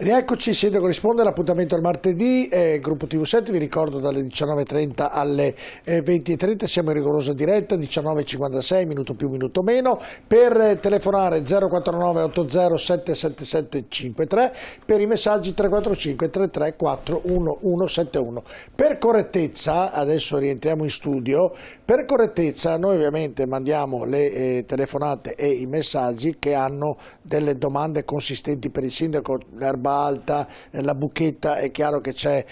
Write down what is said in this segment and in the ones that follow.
Rieccoci, Sindaco risponde, l'appuntamento al martedì, gruppo TV7, vi ricordo dalle 19.30 alle 20.30, siamo in rigorosa diretta, 19.56, minuto più, minuto meno, per telefonare 049 80 77753, per i messaggi 345 33 41171. Per correttezza, adesso rientriamo in studio, per correttezza noi ovviamente mandiamo le telefonate e i messaggi che hanno delle domande consistenti per il Sindaco, l'erba alta, la buchetta, è chiaro che c'è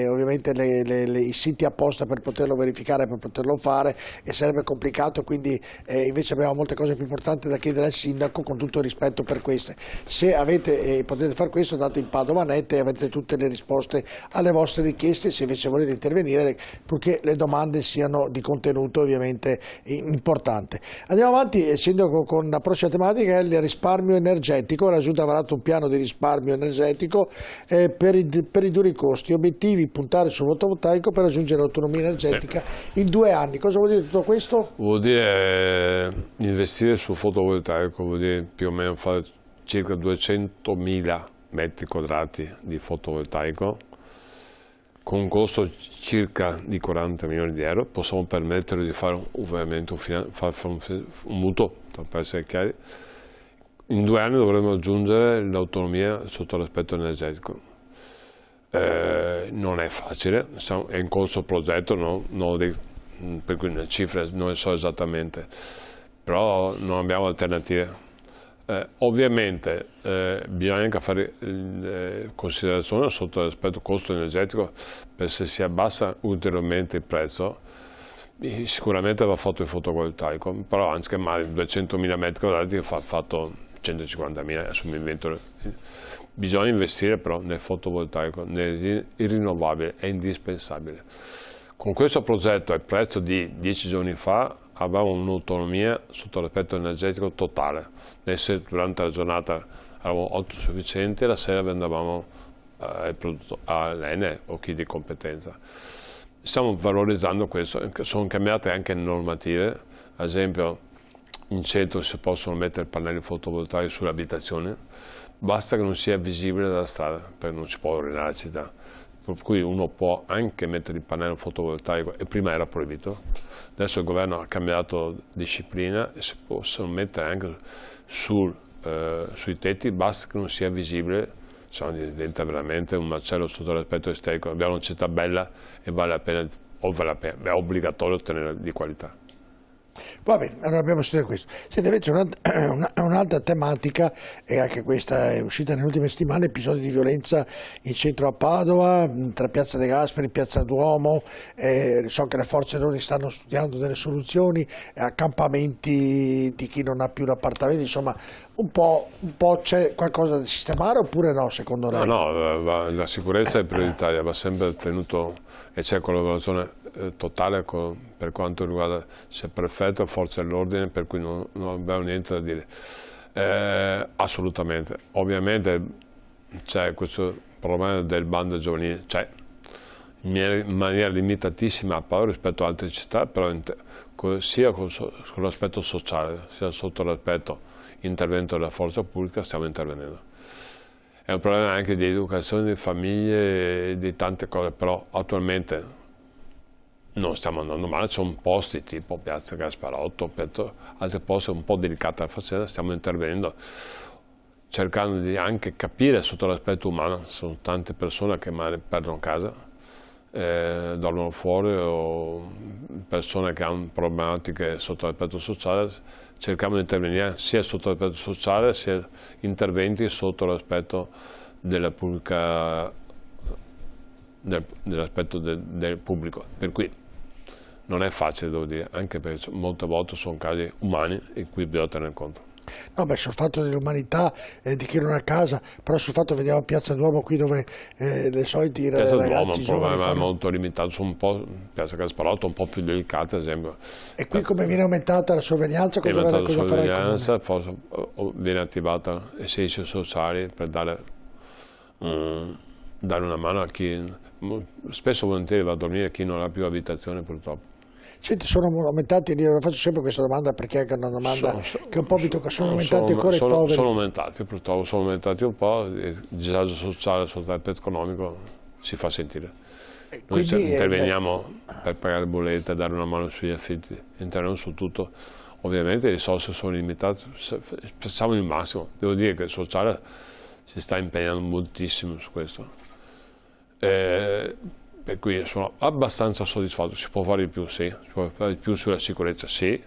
ovviamente i siti apposta per poterlo verificare, per poterlo fare, e sarebbe complicato, quindi invece abbiamo molte cose più importanti da chiedere al Sindaco, con tutto il rispetto per queste. Se avete potete fare questo, andate in Padovanette e avete tutte le risposte alle vostre richieste, se invece volete intervenire, purché le domande siano di contenuto ovviamente importante. Andiamo avanti, Sindaco, con la prossima tematica, è il risparmio energetico. La Giunta ha varato un piano di risparmio energetico per ridurre i costi, obiettivi: puntare sul fotovoltaico per raggiungere l'autonomia energetica in 2 anni. Cosa vuol dire tutto questo? Vuol dire investire sul fotovoltaico, vuol dire più o meno fare circa 200.000 metri quadrati di fotovoltaico con un costo circa di 40 milioni di euro. Possiamo permettere di fare ovviamente un mutuo, per essere chiari. In 2 anni dovremo raggiungere l'autonomia sotto l'aspetto energetico. Non è facile, è in corso il progetto, per cui le cifre non le so esattamente, però non abbiamo alternative. Ovviamente bisogna anche fare considerazione sotto l'aspetto costo energetico, per se si abbassa ulteriormente il prezzo. Sicuramente va fatto il fotovoltaico, però anziché magari 200.000 metri quadrati fa fatto 150.000, adesso mi invento. Bisogna investire però nel fotovoltaico, nel rinnovabile, è indispensabile. Con questo progetto, al prezzo di 10 giorni fa, avevamo un'autonomia sotto l'aspetto energetico totale. Durante la giornata avevamo autosufficienti e la sera vendavamo all'Enel o chi di competenza. Stiamo valorizzando questo, sono cambiate anche le normative, ad esempio in centro si possono mettere pannelli fotovoltaici sulle abitazioni, basta che non sia visibile dalla strada, perché non si può rovinare la città. Per cui uno può anche mettere il pannello fotovoltaico, e prima era proibito. Adesso il governo ha cambiato disciplina e si possono mettere anche sui tetti, basta che non sia visibile, se no diventa veramente un macello sotto l'aspetto estetico. Abbiamo una città bella e vale la pena, è obbligatorio ottenere di qualità. Va bene, allora abbiamo sentito questo. Senti, invece un'altra tematica, e anche questa è uscita nelle ultime settimane: episodi di violenza in centro a Padova, tra Piazza De Gasperi e Piazza Duomo. So che le forze dell'ordine stanno studiando delle soluzioni, accampamenti di chi non ha più l'appartamento, insomma un po' c'è qualcosa da sistemare oppure no, secondo lei? No, la sicurezza è prioritaria, va sempre tenuto, e c'è collaborazione totale per quanto riguarda sia prefetto e forze dell'ordine, per cui non abbiamo niente da dire. Assolutamente. Ovviamente c'è questo problema del bando giovanile, c'è in maniera limitatissima a Padova rispetto a altre città, però sia con l'aspetto sociale sia sotto l'aspetto intervento della forza pubblica stiamo intervenendo. È un problema anche di educazione, di famiglie e di tante cose, però attualmente non stiamo andando male. Ci sono posti tipo Piazza Gasparotto, altri posti un po' delicati la faccenda, stiamo intervenendo, cercando di anche capire sotto l'aspetto umano. Sono tante persone che magari perdono casa, dormono fuori, o persone che hanno problematiche sotto l'aspetto sociale. Cerchiamo di intervenire sia sotto l'aspetto sociale sia interventi sotto l'aspetto della pubblica, dell'aspetto del pubblico, per cui non è facile, devo dire, anche perché molte volte sono casi umani in cui bisogna tenere conto. No, beh, sul fatto dell'umanità di chi non ha casa, però sul fatto, vediamo Piazza Duomo qui dove le soliti Piazza ragazzi Duomo è un problema molto limitato, sono un po', Piazza Gasparotto un po' più delicata, ad esempio. E qui come viene aumentata la sorveglianza? Cosa farà il Comune? Forse viene attivata i servizi sociali per dare una mano a chi spesso e volentieri va a dormire, chi non ha più abitazione purtroppo. Senti, sono aumentati, io faccio sempre questa domanda perché è anche una domanda che un po' mi tocca, sono aumentati ancora i poveri? Sono aumentati, purtroppo sono aumentati un po', il disagio sociale sotto l'aspetto economico si fa sentire. Noi interveniamo per pagare le bollette, dare una mano sugli affitti, interveniamo su tutto. Ovviamente le risorse sono limitate, facciamo il massimo. Devo dire che il sociale si sta impegnando moltissimo su questo. Per cui sono abbastanza soddisfatto. Si può fare di più, sì. Si può fare di più sulla sicurezza, sì.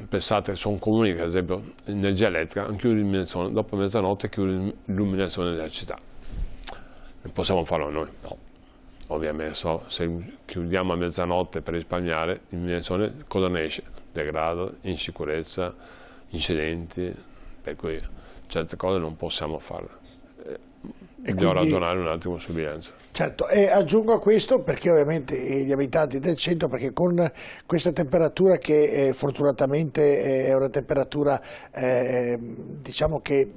Pensate, sono comuni che ad esempio energia elettrica, anche l'illuminazione, dopo mezzanotte chiude l'illuminazione della città. Non possiamo farlo noi, no. Ovviamente se chiudiamo a mezzanotte per risparmiare, l'illuminazione cosa ne esce? Degrado, insicurezza, incidenti, per cui certe cose non possiamo farle. Bisogna ragionare un attimo su bilancio. Certo, e aggiungo a questo perché ovviamente gli abitanti del centro, perché con questa temperatura che fortunatamente è una temperatura diciamo che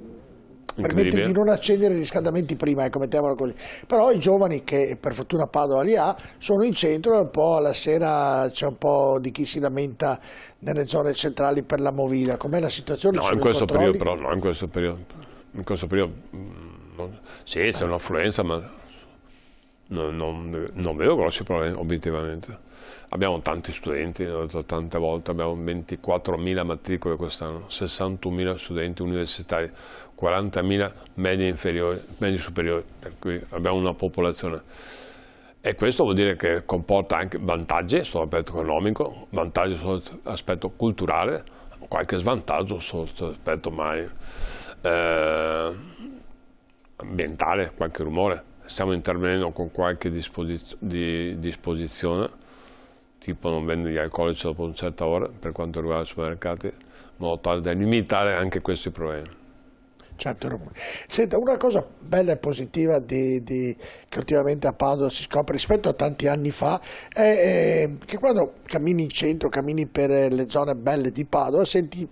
permette di non accendere i riscaldamenti prima, ecco, mettiamola così. Però i giovani, che per fortuna Padova li ha, sono in centro e un po' alla sera c'è un po' di chi si lamenta nelle zone centrali per la movida. Com'è la situazione? No, in questo periodo però, no, in questo periodo sì, c'è un'affluenza, ma non vedo grossi problemi obiettivamente. Abbiamo tanti studenti, l'ho detto tante volte, abbiamo 24.000 matricole quest'anno, 61.000 studenti universitari, 40.000 medi superiori, per cui abbiamo una popolazione. E questo vuol dire che comporta anche vantaggi sull'aspetto economico, vantaggi sull'aspetto culturale, qualche svantaggio sull'aspetto mai ambientale, qualche rumore. Stiamo intervenendo con qualche disposizione, tipo non vendere gli alcolici dopo una certa ora per quanto riguarda i supermercati, in modo tale da limitare anche questi problemi. Certo. Senta, una cosa bella e positiva che ultimamente a Padova si scopre rispetto a tanti anni fa è che quando cammini in centro, cammini per le zone belle di Padova, senti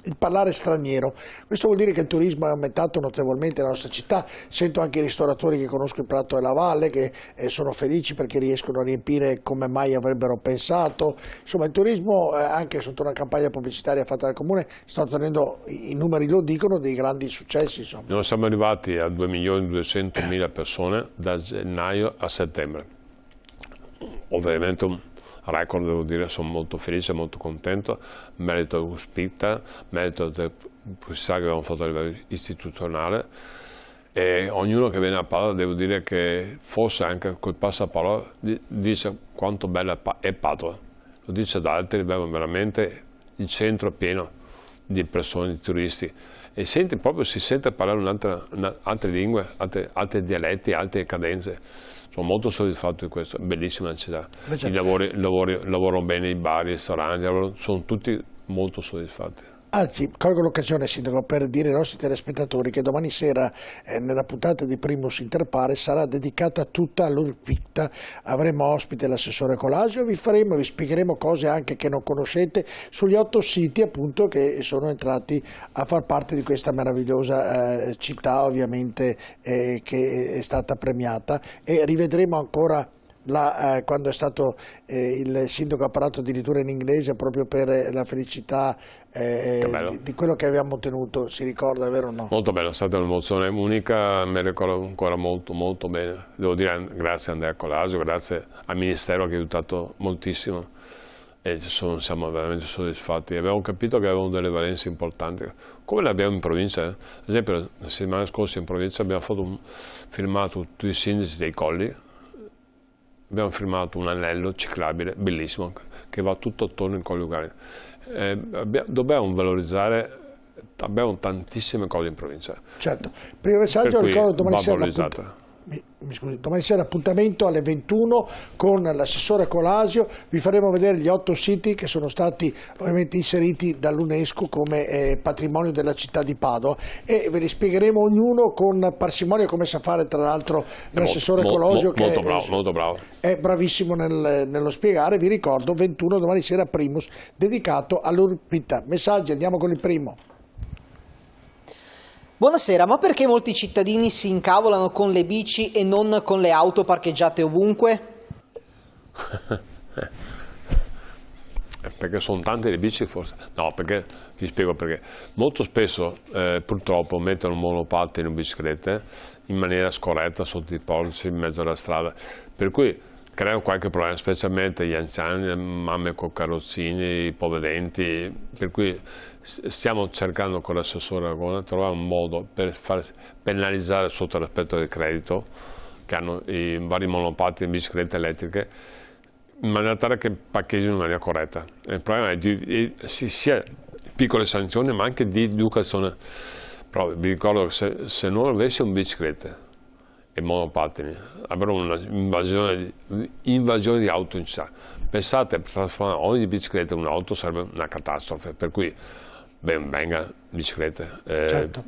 il parlare straniero. Questo vuol dire che il turismo è aumentato notevolmente nella nostra città. Sento anche i ristoratori che conosco il Prato della Valle che sono felici perché riescono a riempire come mai avrebbero pensato. Insomma, il turismo, anche sotto una campagna pubblicitaria fatta dal Comune, sta ottenendo, i numeri lo dicono, dei grandi successi. Insomma. Noi siamo arrivati a 2.200.000 persone da gennaio a settembre. Ovviamente un record, devo dire, sono molto felice, molto contento, merito Uspita, merito del pubblicità che abbiamo fatto a livello istituzionale, e ognuno che viene a Padova, devo dire che forse anche col passaparola dice quanto bella è Padova, lo dice ad altri, abbiamo veramente il centro pieno di persone, di turisti, e si sente parlare altre lingue, altri dialetti, altre cadenze. Sono molto soddisfatto di questo, bellissima la città. Lavorano bene i bar, i ristoranti, sono tutti molto soddisfatti. Anzi, colgo l'occasione, Sindaco, per dire ai nostri telespettatori che domani sera nella puntata di Primus Inter Pares sarà dedicata tutta all'Urpicta. Avremo ospite l'assessore Colasio, vi spiegheremo cose anche che non conoscete sugli 8 siti appunto che sono entrati a far parte di questa meravigliosa città, ovviamente che è stata premiata, e rivedremo ancora quando è stato il sindaco ha parlato addirittura in inglese proprio per la felicità di quello che abbiamo ottenuto, si ricorda, vero o no? Molto bello, è stata un'emozione unica, mi ricordo ancora molto molto bene, devo dire grazie a Andrea Colasio, grazie al Ministero che ha aiutato moltissimo e siamo veramente soddisfatti. Abbiamo capito che avevamo delle valenze importanti, come le abbiamo in provincia. Ad esempio la settimana scorsa in provincia abbiamo firmato tutti i sindaci dei colli. Abbiamo firmato un anello ciclabile bellissimo che va tutto attorno in Colli Ugari. Dobbiamo valorizzare, abbiamo tantissime cose in provincia. Certo, primo messaggio, ricordo domani sera appuntamento alle 21 con l'assessore Colasio, vi faremo vedere gli 8 siti che sono stati ovviamente inseriti dall'UNESCO come patrimonio della città di Padova e ve li spiegheremo ognuno con parsimonia, come sa fare tra l'altro l'assessore Colasio, che molto bravo. È bravissimo nello spiegare. Vi ricordo 21 domani sera Primus dedicato all'Urpita. Messaggi, andiamo con il primo. Buonasera, ma perché molti cittadini si incavolano con le bici e non con le auto parcheggiate ovunque? perché sono tante le bici forse? No, perché vi spiego perché. Molto spesso purtroppo mettono monopattini in biciclette in maniera scorretta sotto i polsi in mezzo alla strada, per cui crea qualche problema, specialmente gli anziani, le mamme con carrozzini, i povedenti, per cui stiamo cercando con l'assessore Aragona di trovare un modo per far penalizzare sotto l'aspetto del credito che hanno i vari monopattini e biciclette elettriche, in maniera tale che parcheggino in maniera corretta. Il problema è sia piccole sanzioni ma anche di educazione. Però vi ricordo che se non avessi un biciclette e monopattini avremo un'invasione di auto in città. Pensate, per trasformare ogni bicicletta in un'auto sarebbe una catastrofe, per cui ben venga biciclette, Certo.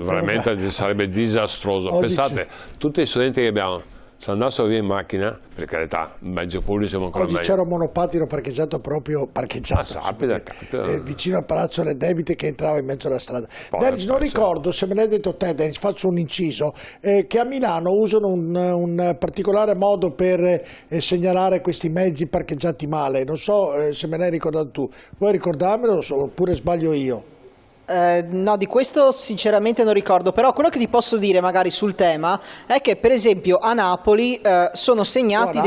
veramente sarebbe disastroso. Pensate, tutti gli studenti che abbiamo, se andassero via in macchina, per carità, in mezzi pubblici siamo ancora Oggi meglio. c'era un monopattino parcheggiato vicino al Palazzo delle Debite, che entrava in mezzo alla strada. Dennis, non ricordo se me l'hai detto te, Dennis, faccio un inciso, che a Milano usano un particolare modo per segnalare questi mezzi parcheggiati male. Non so se me l'hai ricordato tu. Vuoi ricordarmelo oppure sbaglio io? No, di questo sinceramente non ricordo, però quello che ti posso dire magari sul tema è che per esempio a Napoli sono segnati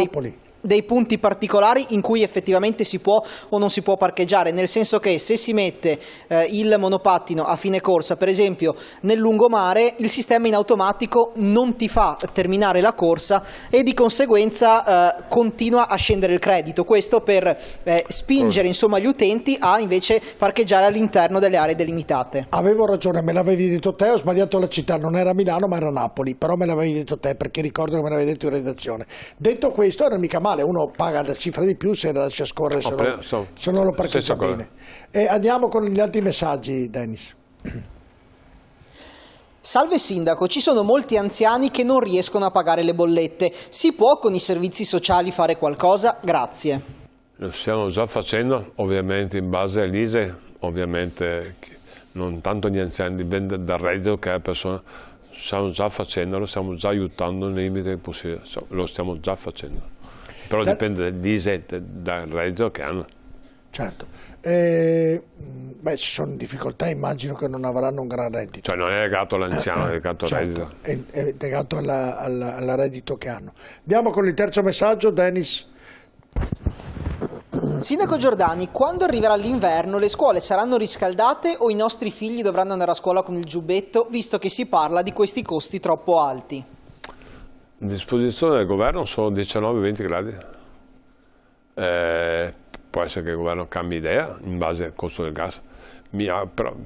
dei punti particolari in cui effettivamente si può o non si può parcheggiare, nel senso che se si mette il monopattino a fine corsa, per esempio nel lungomare, il sistema in automatico non ti fa terminare la corsa e di conseguenza continua a scendere il credito. Questo per spingere insomma gli utenti a invece parcheggiare all'interno delle aree delimitate. Avevo ragione, me l'avevi detto te, ho sbagliato la città, non era Milano ma era Napoli, però me l'avevi detto te perché ricordo che me l'avevi detto in redazione. Detto questo, non è mica male, uno paga la cifra di più se la lascia scorrere, se non lo parcheggia bene. E andiamo con gli altri messaggi, Dennis. Salve Sindaco, ci sono molti anziani che non riescono a pagare le bollette. Si può con i servizi sociali fare qualcosa? Grazie. Lo stiamo già facendo, ovviamente in base all'ISEE, ovviamente non tanto gli anziani, dipende dal reddito che la persona. Stiamo già facendo, lo stiamo già aiutando nei limiti possibili, lo stiamo già facendo. Però dipende dall'ISEE, dal reddito che hanno. Certo. Ci sono difficoltà, immagino che non avranno un gran reddito. Cioè non è legato all'anziano, è legato al reddito. È legato al reddito che hanno. Andiamo con il terzo messaggio, Dennis. Sindaco Giordani, quando arriverà l'inverno le scuole saranno riscaldate o i nostri figli dovranno andare a scuola con il giubbetto, visto che si parla di questi costi troppo alti? A disposizione del governo sono 19-20 gradi. Può essere che il governo cambi idea in base al costo del gas,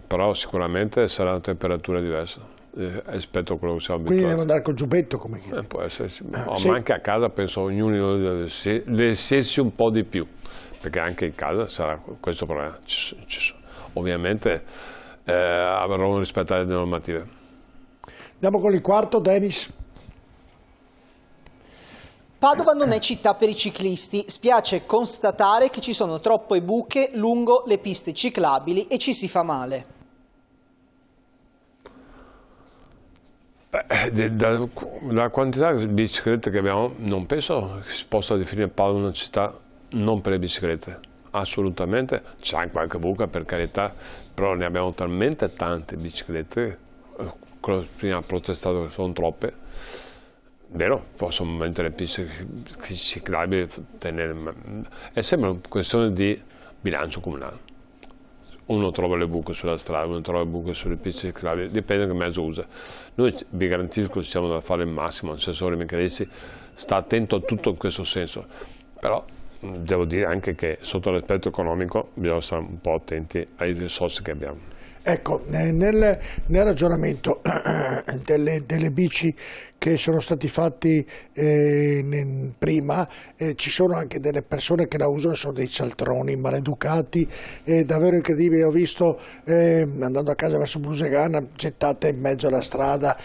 però sicuramente sarà una temperatura diversa rispetto a quello che siamo abituati. Quindi devo andare col giubbetto, come chiede? Può essere, sì. Sì. Ma anche a casa penso ognuno deve vestirsi un po' di più, perché anche in casa sarà questo problema. Ovviamente avremo rispettato le normative. Andiamo con il quarto, Dennis. Padova non è città per i ciclisti, spiace constatare che ci sono troppe buche lungo le piste ciclabili e ci si fa male. La quantità di biciclette che abbiamo non penso che si possa definire Padova una città non per le biciclette, assolutamente. C'è anche qualche buca per carità, però ne abbiamo talmente tante biciclette, prima ha protestato che sono troppe. Vero, possono mettere le piste ciclabili, è sempre una questione di bilancio comunale. Uno trova le buche sulla strada, uno trova le buche sulle piste ciclabili, dipende che mezzo usa. Noi vi garantisco che siamo da fare il massimo, l'assessore Michelici sta attento a tutto in questo senso, però devo dire anche che sotto l'aspetto economico bisogna stare un po' attenti ai risorse che abbiamo. Ecco, nel ragionamento delle bici che sono stati fatti prima, ci sono anche delle persone che la usano, sono dei cialtroni maleducati, davvero incredibile. Ho visto andando a casa verso Busegana gettate in mezzo alla strada,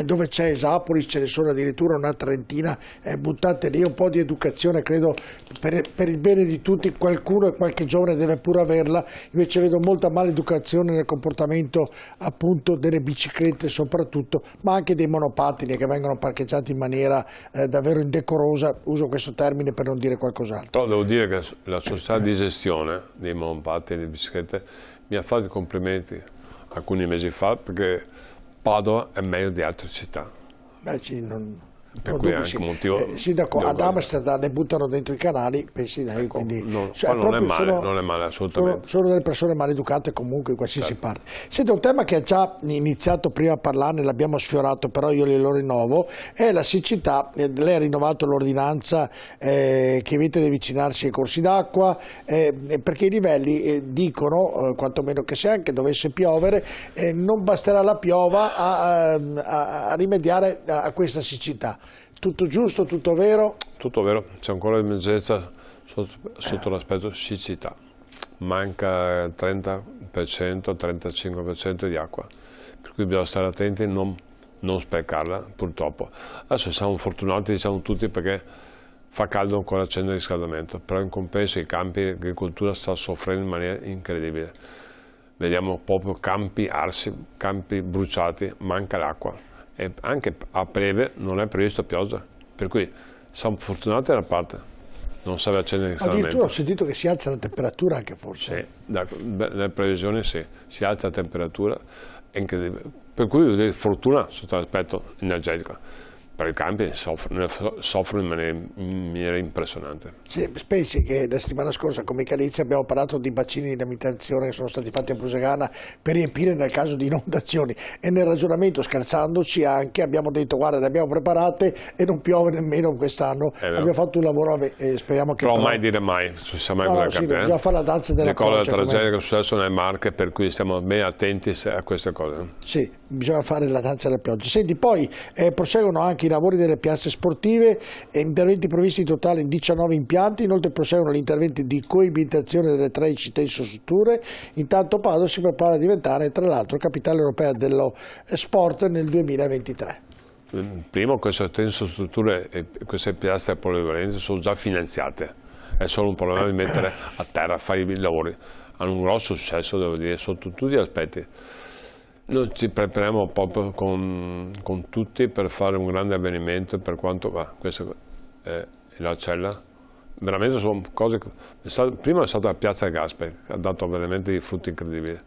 dove c'è Esapolis ce ne sono addirittura una trentina buttate lì. Un po' di educazione credo per il bene di tutti, qualcuno e qualche giovane deve pure averla, invece vedo molta maleducazione nel comportamento comportamento appunto delle biciclette soprattutto, ma anche dei monopattini che vengono parcheggiati in maniera davvero indecorosa, uso questo termine per non dire qualcos'altro. Però devo dire che la società di gestione dei monopattini e delle biciclette mi ha fatto i complimenti alcuni mesi fa, perché Padova è meglio di altre città. Beh, sì, per cui è anche un motivo. Sindaco, ad Amsterdam ne buttano dentro i canali, pensi lei, quindi non è male assolutamente. Sono delle persone maleducate comunque in qualsiasi parte. Senta, un tema che ha già iniziato prima a parlarne, l'abbiamo sfiorato, però io glielo rinnovo, è la siccità. Lei ha rinnovato l'ordinanza che evita di avvicinarsi ai corsi d'acqua, perché i livelli dicono, quantomeno che se anche dovesse piovere, non basterà la piova a rimediare a questa siccità. Tutto giusto, tutto vero? Tutto vero, c'è ancora emergenza sotto l'aspetto siccità. Manca il 30%, 35% di acqua, per cui bisogna stare attenti e non sprecarla, purtroppo. Adesso siamo fortunati, diciamo tutti, perché fa caldo ancora, accende il riscaldamento, però in compenso i campi, l'agricoltura sta soffrendo in maniera incredibile. Vediamo proprio campi arsi, campi bruciati, manca l'acqua. E anche a breve non è previsto pioggia, per cui siamo fortunati da una parte, non serve accendere il riscaldamento. Addirittura ho sentito che si alza la temperatura anche forse. Sì, nelle previsioni sì, si alza la temperatura, è incredibile. Per cui fortuna sotto l'aspetto energetico. Per i campi soffrono in maniera impressionante. Sì, pensi che la settimana scorsa con Michalizia abbiamo parlato di bacini di alimentazione che sono stati fatti a Prosegana per riempire nel caso di inondazioni, e nel ragionamento, scherzandoci anche, abbiamo detto guarda, le abbiamo preparate e non piove nemmeno quest'anno. Abbiamo fatto un lavoro, speriamo che... Però mai dire mai, si sa mai cosa capita. Bisogna fare la danza della pioggia. Le tragedia che è successo nelle Marche, per cui stiamo ben attenti a queste cose. Sì, bisogna fare la danza della pioggia. Senti, poi proseguono anche i lavori delle piazze sportive, interventi previsti in totale in 19 impianti, inoltre proseguono gli interventi di coibitazione delle 3 città infrastrutture. Intanto Padova si prepara a diventare tra l'altro capitale europea dello sport nel 2023. Primo, queste infrastrutture e queste piazze polivalenti sono già finanziate, è solo un problema di mettere a terra, fare i lavori. Hanno un grosso successo, devo dire, sotto tutti gli aspetti. Noi ci prepariamo proprio con tutti per fare un grande avvenimento, per quanto va. Questa è la cella. Veramente sono cose. Prima è stata la piazza Gasperi, che ha dato veramente dei frutti incredibili.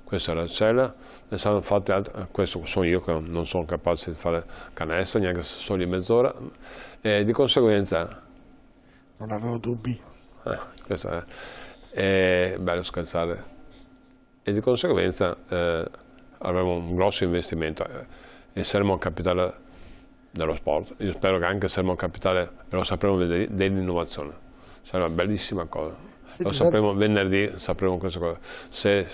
Questa è la cella, ne sono fatte altre. Questo sono io che non sono capace di fare canestro, neanche se sono lì mezz'ora. E di conseguenza. Non avevo dubbi. Questo è bello scherzare. E di conseguenza. Avremo un grosso investimento e saremo capitale dello sport. Io spero che anche saremo capitale, e lo sapremo vedere, dell'innovazione. Sarà una bellissima cosa. Lo sapremo venerdì, sapremo questa cosa. Se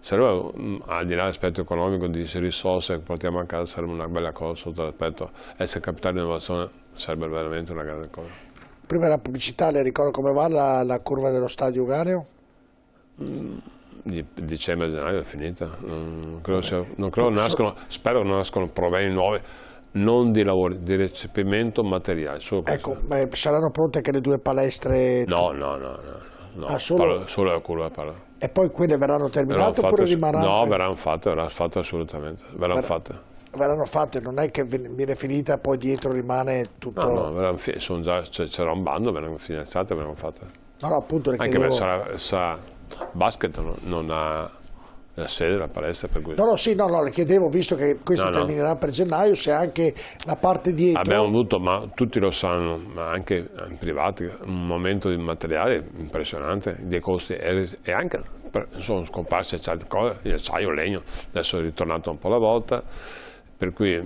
saremo, al di là dell'aspetto economico, di risorse che portiamo a casa, sarebbe una bella cosa sotto l'aspetto. Essere capitale di innovazione sarebbe veramente una grande cosa. Prima della pubblicità, le ricordo come va la curva dello stadio Uganeo? Dicembre, gennaio è finita, spero che non nascono problemi nuovi, non di lavori, di recepimento materiale. Ecco, saranno pronte anche le 2 palestre? No, solo la curva parlo. E poi quelle verranno terminate oppure rimarranno? No, verranno fatte assolutamente, verranno fatte, non è che viene finita e poi dietro rimane tutto... No, sono già, c'era un bando, verranno finanziate, verranno fatte. No, appunto, anche perché sarà basket non ha la sede, la palestra, per cui... No, le chiedevo, visto che questo terminerà per gennaio, se anche la parte dietro... Abbiamo avuto, ma tutti lo sanno, ma anche in privati, un momento di materiale impressionante, dei costi, e anche sono scomparse certe cose, il acciaio, il legno, adesso è ritornato un po' alla volta, per cui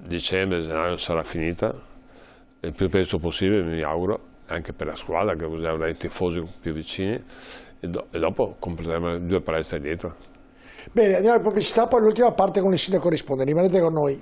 dicembre, gennaio sarà finita, il più presto possibile, mi auguro, anche per la squadra, che così avrà i tifosi più vicini, e dopo completeremo le 2 palestre dietro. Bene, andiamo alla pubblicità, poi l'ultima parte con il sindaco risponde, rimanete con noi.